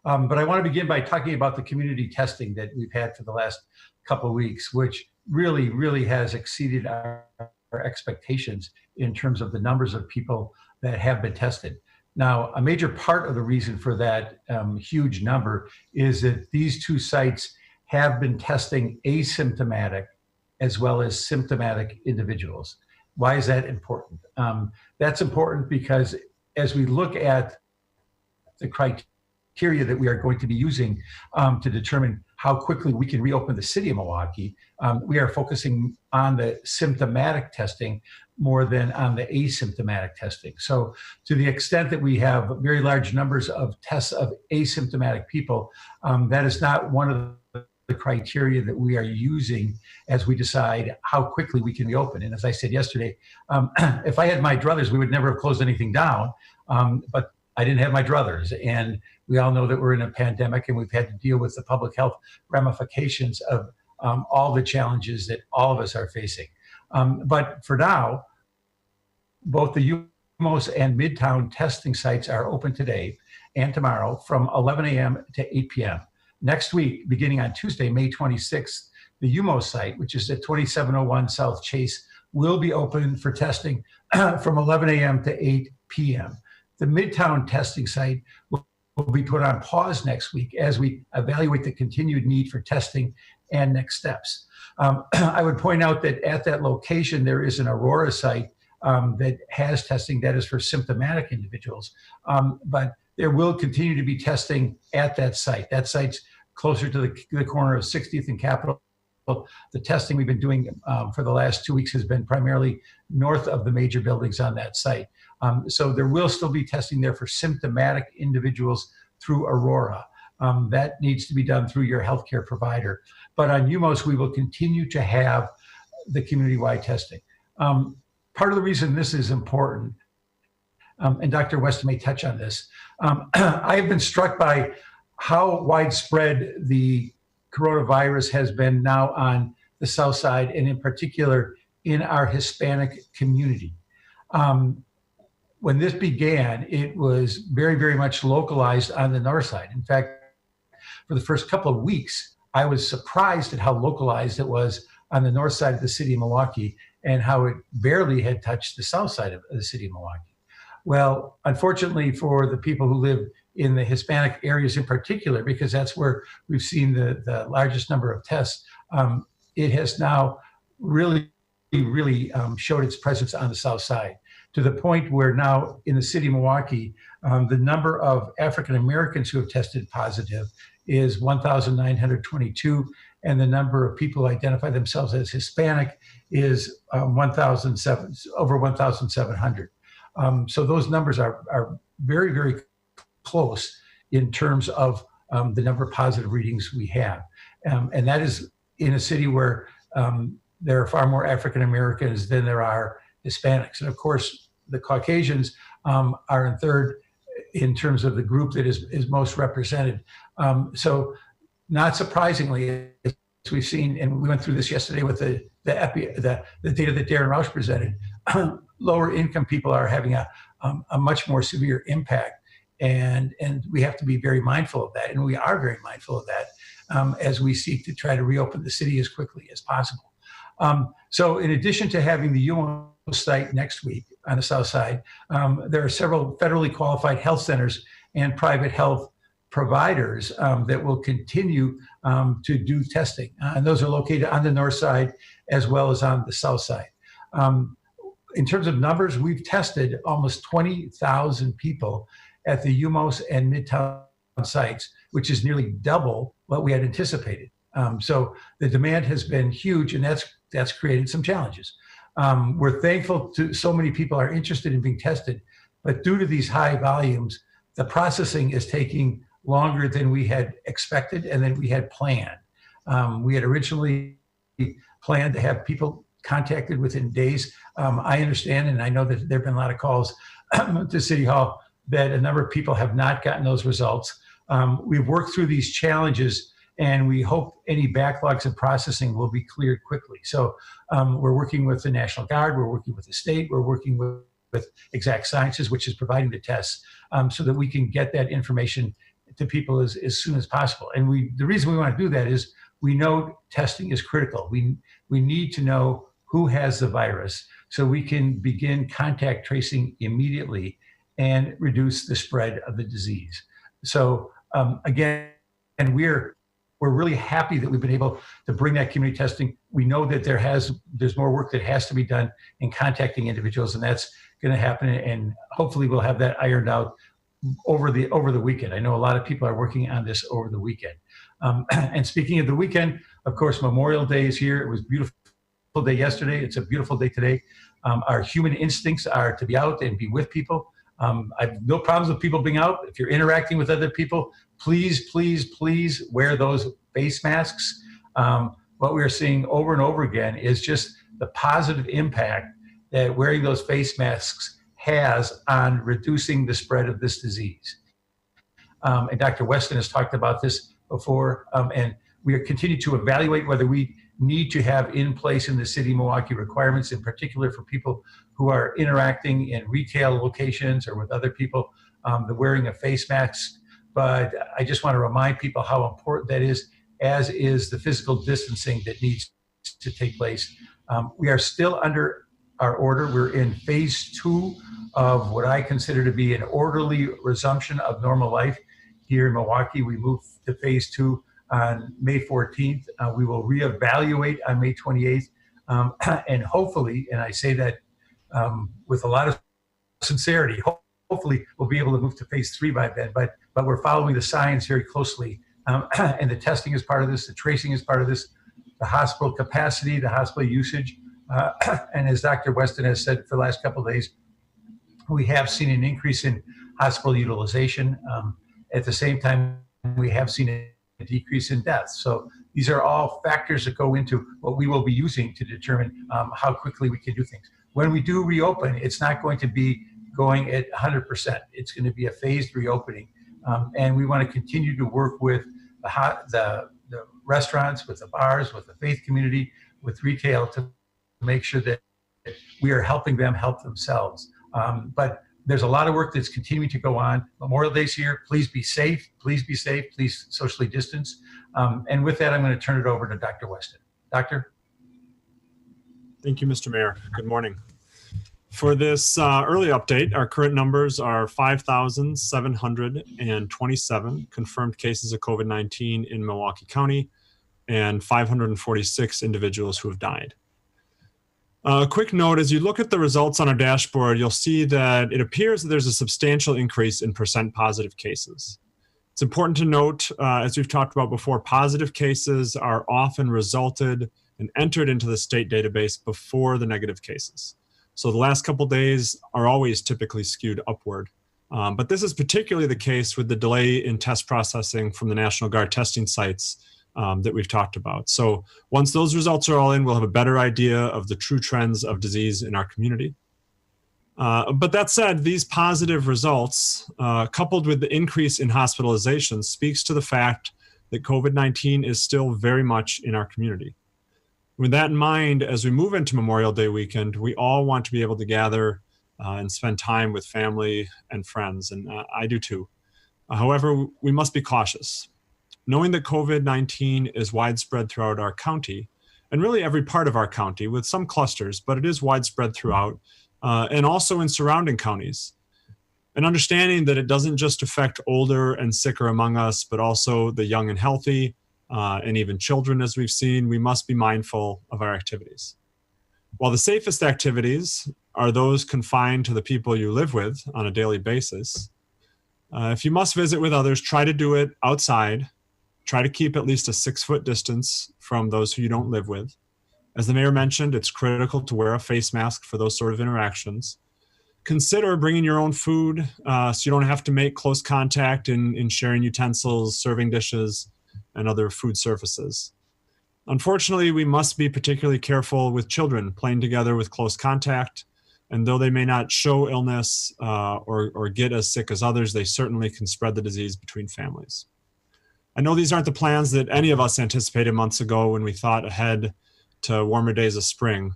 But I want to begin by talking about the community testing that we've had for the last couple of weeks, which really has exceeded our expectations in terms of the numbers of people that have been tested. Now, a major part of the reason for that huge number is that these two sites have been testing asymptomatic as well as symptomatic individuals. Why is that important? That's important because as we look at the criteria that we are going to be using to determine how quickly we can reopen the city of Milwaukee, we are focusing on the symptomatic testing more than on the asymptomatic testing. So to the extent that we have very large numbers of tests of asymptomatic people, that is not one of the criteria that we are using as we decide how quickly we can reopen. And as I said yesterday, if I had my druthers, we would never have closed anything down, but I didn't have my druthers. And we all know that we're in a pandemic and we've had to deal with the public health ramifications of all the challenges that all of us are facing. But for now, both the UMOS and Midtown testing sites are open today and tomorrow from 11 a.m. to 8 p.m. Next week, beginning on Tuesday, May 26th, the UMOS site, which is at 2701 South Chase, will be open for testing from 11 a.m. to 8 p.m. The Midtown testing site will be put on pause next week as we evaluate the continued need for testing and next steps. I would point out that at that location, there is an Aurora site that has testing that is for symptomatic individuals, but there will continue to be testing at that site. That site's closer to the corner of 60th and Capitol. The testing we've been doing for the last 2 weeks has been primarily north of the major buildings on that site. So there will still be testing there for symptomatic individuals through Aurora. That needs to be done through your healthcare provider. But on UMOS, we will continue to have the community-wide testing. Part of the reason this is important, and Dr. Weston may touch on this, I have been struck by how widespread the coronavirus has been now on the South Side, and in particular in our Hispanic community. When this began, it was very much localized on the North Side. In fact, for the first couple of weeks, I was surprised at how localized it was on the north side of the city of Milwaukee and how it barely had touched the south side of the city of Milwaukee. Well, unfortunately for the people who live in the Hispanic areas in particular, because that's where we've seen the largest number of tests, it has now really showed its presence on the south side, to the point where now in the city of Milwaukee, the number of African Americans who have tested positive is 1,922, and the number of people who identify themselves as Hispanic is over 1,700. So those numbers are very close in terms of the number of positive readings we have. And that is in a city where there are far more African Americans than there are Hispanics. And of course, the Caucasians are in third in terms of the group that is most represented. So not surprisingly, as we've seen, and we went through this yesterday with the data that Darren Rausch presented, lower income people are having a much more severe impact. And we have to be very mindful of that. And we are very mindful of that as we seek to try to reopen the city as quickly as possible. So in addition to having the UMO site next week on the south side, there are several federally qualified health centers and private health providers that will continue to do testing. And those are located on the north side as well as on the south side. In terms of numbers, we've tested almost 20,000 people at the UMOS and Midtown sites, which is nearly double what we had anticipated. So the demand has been huge, and that's created some challenges. We're thankful to so many people are interested in being tested, but due to these high volumes, the processing is taking longer than we had expected and than we had planned. We had originally planned to have people contacted within days. I understand, and I know that there have been a lot of calls to City Hall that a number of people have not gotten those results. We've worked through these challenges, and we hope any backlogs in processing will be cleared quickly. So we're working with the National Guard, we're working with the state, we're working with Exact Sciences, which is providing the tests, so that we can get that information to people as soon as possible. And the reason we want to do that is we know testing is critical. We need to know who has the virus so we can begin contact tracing immediately and reduce the spread of the disease. So again, and we're really happy that we've been able to bring that community testing. We know that there's more work that has to be done in contacting individuals, and that's going to happen. And hopefully we'll have that ironed out over the weekend. I know a lot of people are working on this over the weekend. And speaking of the weekend, of course, Memorial Day is here. It was a beautiful day yesterday. It's a beautiful day today. Our human instincts are to be out and be with people. I have no problems with people being out. If you're interacting with other people, please, please, please wear those face masks. What we're seeing over and over again is just the positive impact that wearing those face masks has on reducing the spread of this disease. And Dr. Weston has talked about this before, and we are continue to evaluate whether we need to have in place in the city of Milwaukee requirements, in particular for people who are interacting in retail locations or with other people, the wearing of face masks. But I just want to remind people how important that is, as is the physical distancing that needs to take place. We are still under our order. We're in phase 2 of what I consider to be an orderly resumption of normal life here in Milwaukee. We moved to phase 2 on May 14th. We will reevaluate on May 28th. And hopefully, and I say that with a lot of sincerity, hopefully we'll be able to move to phase 3 by then, but we're following the science very closely. And the testing is part of this, the tracing is part of this, the hospital capacity, the hospital usage. And as Dr. Weston has said for the last couple of days, we have seen an increase in hospital utilization. At the same time, we have seen a decrease in deaths. So these are all factors that go into what we will be using to determine how quickly we can do things. When we do reopen, it's not going to be going at 100%. It's going to be a phased reopening. And we want to continue to work with the restaurants, with the bars, with the faith community, with retail to make sure that we are helping them help themselves. But there's a lot of work that's continuing to go on. Memorial Day's here. Please be safe. Please be safe. Please socially distance. And with that, I'm going to turn it over to Dr. Weston. Doctor? Thank you, Mr. Mayor. Good morning. For this early update, our current numbers are 5,727 confirmed cases of COVID-19 in Milwaukee County and 546 individuals who have died. A quick note, as you look at the results on our dashboard, you'll see that it appears that there's a substantial increase in percent positive cases. It's important to note, as we've talked about before, positive cases are often resulted and entered into the state database before the negative cases. So the last couple of days are always typically skewed upward. But this is particularly the case with the delay in test processing from the National Guard testing sites that we've talked about. So once those results are all in, we'll have a better idea of the true trends of disease in our community. But that said, these positive results, coupled with the increase in hospitalizations, speaks to the fact that COVID-19 is still very much in our community. With that in mind, as we move into Memorial Day weekend, we all want to be able to gather and spend time with family and friends, and I do too. However, we must be cautious. Knowing that COVID-19 is widespread throughout our county, and really every part of our county with some clusters, but it is widespread throughout, and also in surrounding counties. And understanding that it doesn't just affect older and sicker among us, but also the young and healthy, and even children, as we've seen, we must be mindful of our activities. While the safest activities are those confined to the people you live with on a daily basis, if you must visit with others, try to do it outside. Try to keep at least a 6-foot distance from those who you don't live with. As the mayor mentioned, it's critical to wear a face mask for those sort of interactions. Consider bringing your own food so you don't have to make close contact in sharing utensils, serving dishes, and other food surfaces. Unfortunately, we must be particularly careful with children playing together with close contact, and though they may not show illness or get as sick as others, they certainly can spread the disease between families. I know these aren't the plans that any of us anticipated months ago when we thought ahead to warmer days of spring.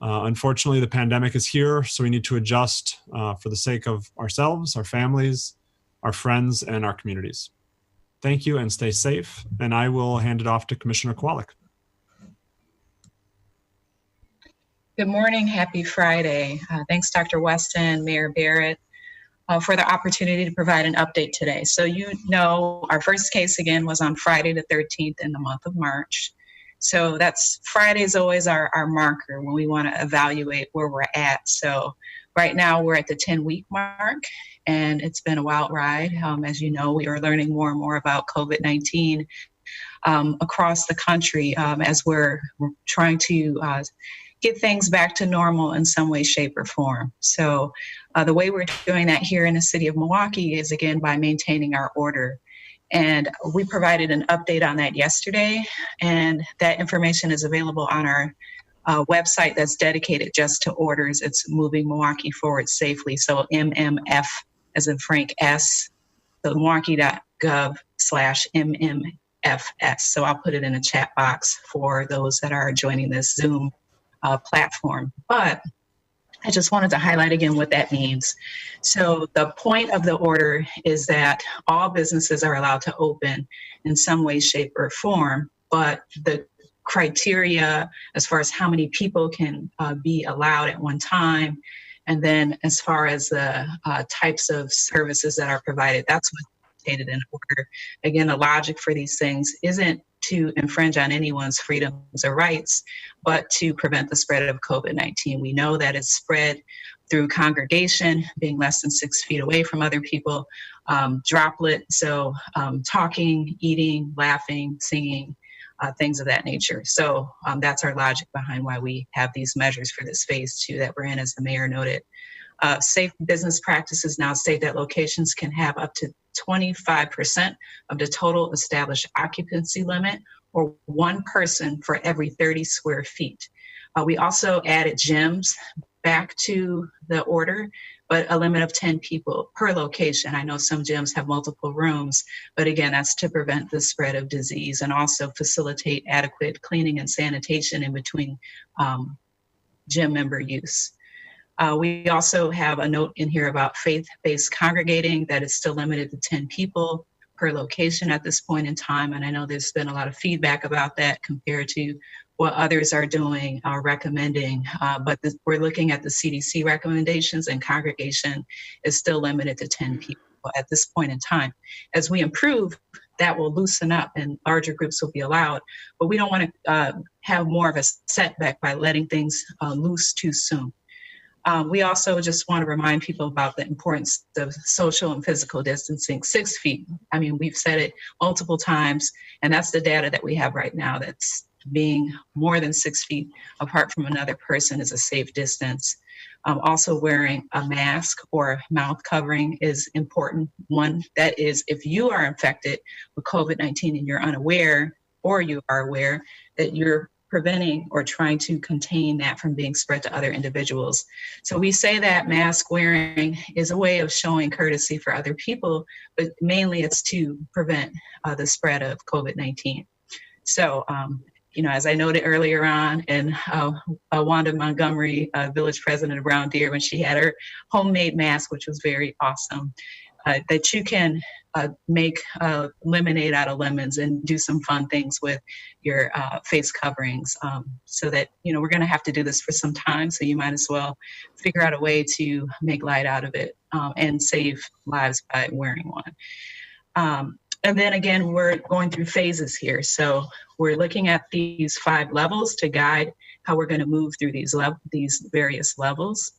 Unfortunately, the pandemic is here, so we need to adjust for the sake of ourselves, our families, our friends, and our communities. Thank you and stay safe. And I will hand it off to Commissioner Kowalik. Good morning. Happy Friday. Thanks, Dr. Weston, Mayor Barrett, for the opportunity to provide an update today. So you know, our first case again was on Friday the 13th in the month of March. So that's Friday is always our marker when we want to evaluate where we're at. So right now we're at the 10-week mark, and it's been a wild ride. As you know, we are learning more and more about COVID-19 across the country as we're trying to get things back to normal in some way, shape, or form. So the way we're doing that here in the city of Milwaukee is, again, by maintaining our order. And we provided an update on that yesterday, and that information is available on our website that's dedicated just to orders. It's Moving Milwaukee Forward Safely. So MMF as in Frank S, so milwaukee.gov/MMFS. So I'll put it in a chat box for those that are joining this Zoom platform. But I just wanted to highlight again what that means. So the point of the order is that all businesses are allowed to open in some way, shape, or form, but the criteria as far as how many people can be allowed at one time, and then as far as the types of services that are provided, that's what's stated in order. Again, the logic for these things isn't to infringe on anyone's freedoms or rights, but to prevent the spread of COVID-19. We know that it's spread through congregation, being less than 6 feet away from other people, droplet, so talking, eating, laughing, singing, things of that nature. So that's our logic behind why we have these measures for this phase 2 that we're in, as the mayor noted. Safe business practices now state that locations can have up to 25% of the total established occupancy limit, or one person for every 30 square feet. We also added gyms back to the order, but a limit of 10 people per location. I know some gyms have multiple rooms, but again, that's to prevent the spread of disease and also facilitate adequate cleaning and sanitation in between gym member use. We also have a note in here about faith-based congregating, that is still limited to 10 people per location at this point in time. And I know there's been a lot of feedback about that compared to what others are doing or recommending. But we're looking at the CDC recommendations, and congregation is still limited to 10 people at this point in time. As we improve, that will loosen up and larger groups will be allowed. But we don't want to have more of a setback by letting things loose too soon. We also just want to remind people about the importance of social and physical distancing. 6 feet. I mean, we've said it multiple times, and that's the data that we have right now. That's being more than 6 feet apart from another person is a safe distance. Also wearing a mask or mouth covering is important. One, that is, if you are infected with COVID-19 and you're unaware, or you are aware that you're preventing or trying to contain that from being spread to other individuals. So we say that mask wearing is a way of showing courtesy for other people, but mainly it's to prevent the spread of COVID-19. So, you know, as I noted earlier on, and Wanda Montgomery, village president of Brown Deer, when she had her homemade mask, which was very awesome, that you can make lemonade out of lemons and do some fun things with your face coverings, so that, you know, we're going to have to do this for some time. So you might as well figure out a way to make light out of it and save lives by wearing one. And then again, we're going through phases here. So we're looking at these 5 levels to guide how we're going to move through these various levels.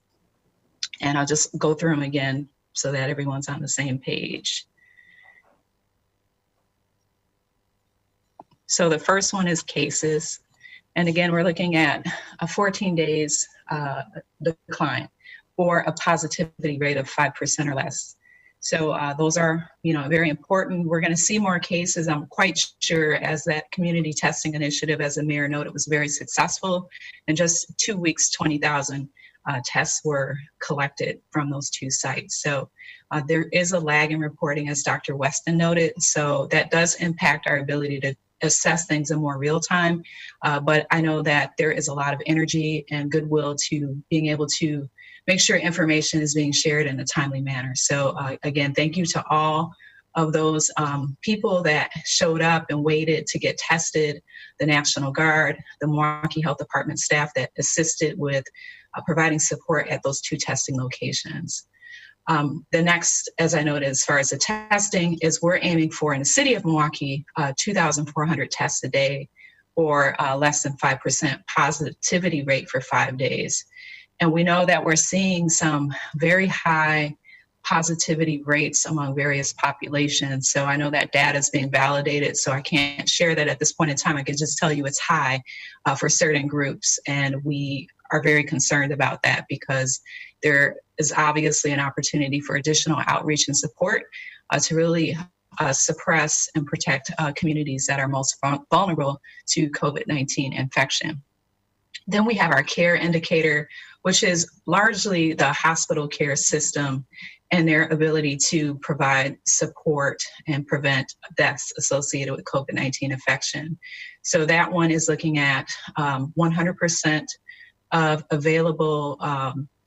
And I'll just go through them again so that everyone's on the same page. So the first one is cases. And again, we're looking at a 14 days decline, or a positivity rate of 5% or less. So those are, you know, very important. We're going to see more cases. I'm quite sure, as that community testing initiative, as the mayor noted, was very successful. In just 2 weeks, 20,000 tests were collected from those 2 sites. So there is a lag in reporting, as Dr. Weston noted. So that does impact our ability to assess things in more real time. But I know that there is a lot of energy and goodwill to being able to make sure information is being shared in a timely manner. So again, thank you to all of those people that showed up and waited to get tested, the National Guard, the Milwaukee Health Department staff that assisted with providing support at those 2 testing locations. The next, as I noted, as far as the testing, is we're aiming for, in the city of Milwaukee, 2,400 tests a day, or less than 5% positivity rate for 5 days. And we know that we're seeing some very high positivity rates among various populations. So I know that data is being validated, so I can't share that at this point in time. I can just tell you it's high for certain groups, and we are very concerned about that because there is obviously an opportunity for additional outreach and support to really suppress and protect communities that are most vulnerable to COVID-19 infection. Then we have our care indicator, which is largely the hospital care system and their ability to provide support and prevent deaths associated with COVID-19 infection. So that one is looking at 100% of available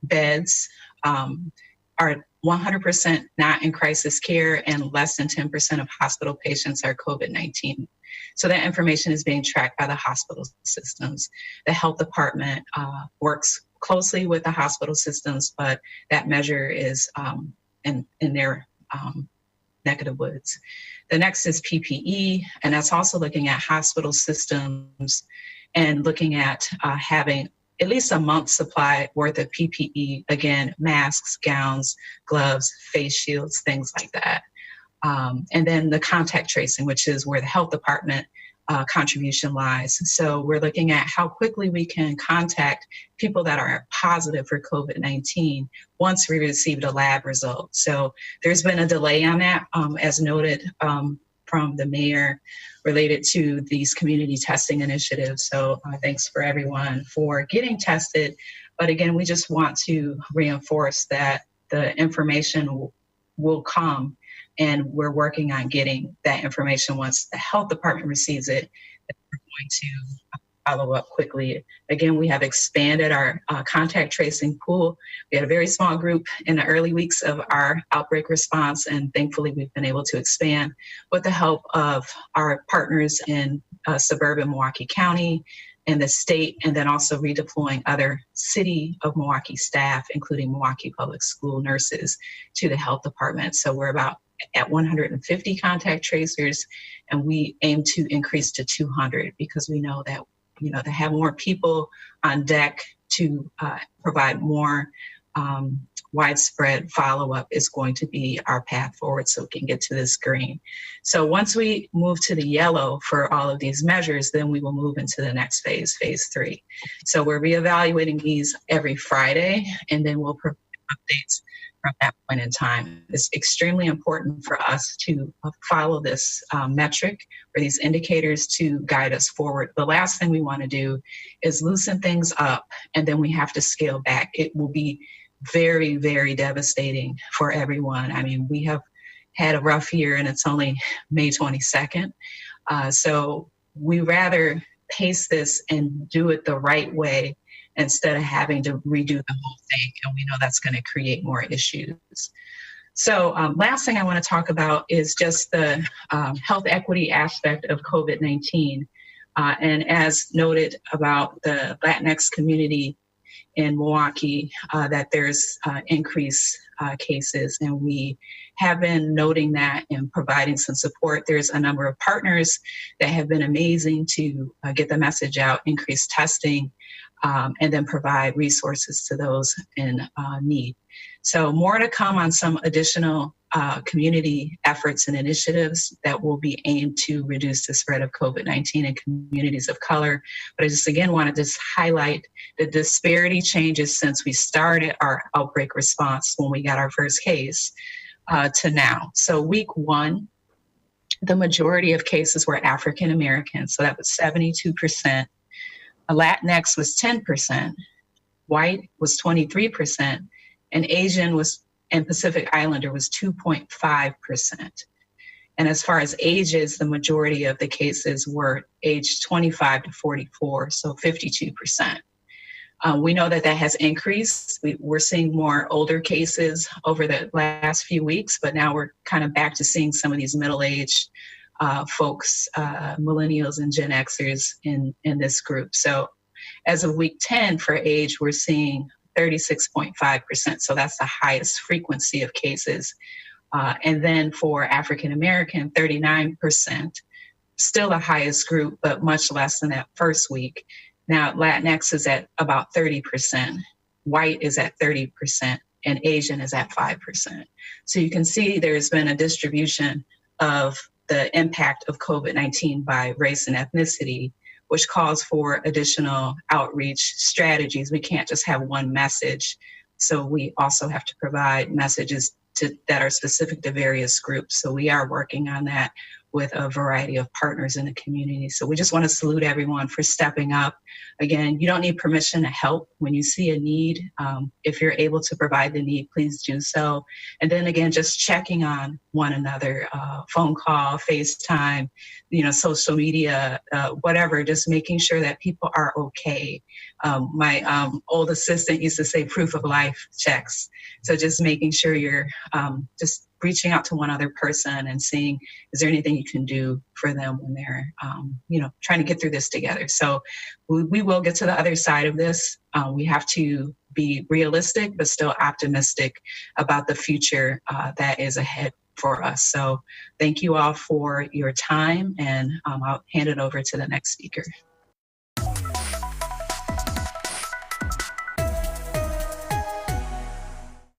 beds are 100% not in crisis care, and less than 10% of hospital patients are COVID-19. So that information is being tracked by the hospital systems. The health department works closely with the hospital systems, but that measure is in their neck of the woods. The next is PPE, and that's also looking at hospital systems and looking at having at least a month's supply worth of PPE, again, masks, gowns, gloves, face shields, things like that. And then the contact tracing, which is where the health department contribution lies. So we're looking at how quickly we can contact people that are positive for COVID-19 once we received a lab result. So there's been a delay on that, as noted from the mayor, related to these community testing initiatives. So thanks for everyone for getting tested. But again, we just want to reinforce that the information will come, and we're working on getting that information. Once the health department receives it, we're going to follow up quickly. Again, we have expanded our contact tracing pool. We had a very small group in the early weeks of our outbreak response, and thankfully we've been able to expand with the help of our partners in suburban Milwaukee County and the state, and then also redeploying other city of Milwaukee staff, including Milwaukee Public School nurses, to the health department. So we're about at 150 contact tracers, and we aim to increase to 200 because we know that, to have more people on deck to provide more widespread follow-up is going to be our path forward so we can get to this green. So once we move to the yellow for all of these measures, then we will move into the next phase, phase 3. So we're reevaluating these every Friday, and then we'll provide updates from that point in time. It's extremely important for us to follow this metric or these indicators to guide us forward. The last thing we want to do is loosen things up, and then we have to scale back. It will be very, very devastating for everyone. I mean, we have had a rough year, and it's only May 22nd. So we rather pace this and do it the right way instead of having to redo the whole thing. And we know that's going to create more issues. So last thing I want to talk about is just the health equity aspect of COVID-19. And as noted about the Latinx community in Milwaukee, that there's increased cases, and we have been noting that and providing some support. There's a number of partners that have been amazing to get the message out, increase testing, and then provide resources to those in need. So more to come on some additional community efforts and initiatives that will be aimed to reduce the spread of COVID-19 in communities of color. But I just again want to highlight the disparity changes since we started our outbreak response when we got our first case to now. So week 1, the majority of cases were African American, so that was 72%. Latinx was 10%, white was 23%, and Asian and Pacific Islander was 2.5%. And as far as ages, the majority of the cases were aged 25 to 44, so 52%. We know that that has increased. We're seeing more older cases over the last few weeks, but now we're kind of back to seeing some of these middle-aged folks, millennials and Gen Xers in this group. So as of week 10 for age, we're seeing 36.5%. So that's the highest frequency of cases. And then for African American, 39%, still the highest group, but much less than that first week. Now, Latinx is at about 30%, white is at 30%, and Asian is at 5%. So you can see there's been a distribution of the impact of COVID-19 by race and ethnicity, which calls for additional outreach strategies. We can't just have one message. So we also have to provide messages that are specific to various groups. So we are working on that with a variety of partners in the community. So we just want to salute everyone for stepping up. Again, you don't need permission to help. When you see a need, if you're able to provide the need, please do so. And then again, just checking on one another, phone call, FaceTime, social media, whatever, just making sure that people are okay. My old assistant used to say proof of life checks. So just making sure you're just reaching out to one other person and seeing, is there anything you can do for them when they're, trying to get through this together. So we will get to the other side of this. We have to be realistic, but still optimistic about the future that is ahead for us. So thank you all for your time, and I'll hand it over to the next speaker.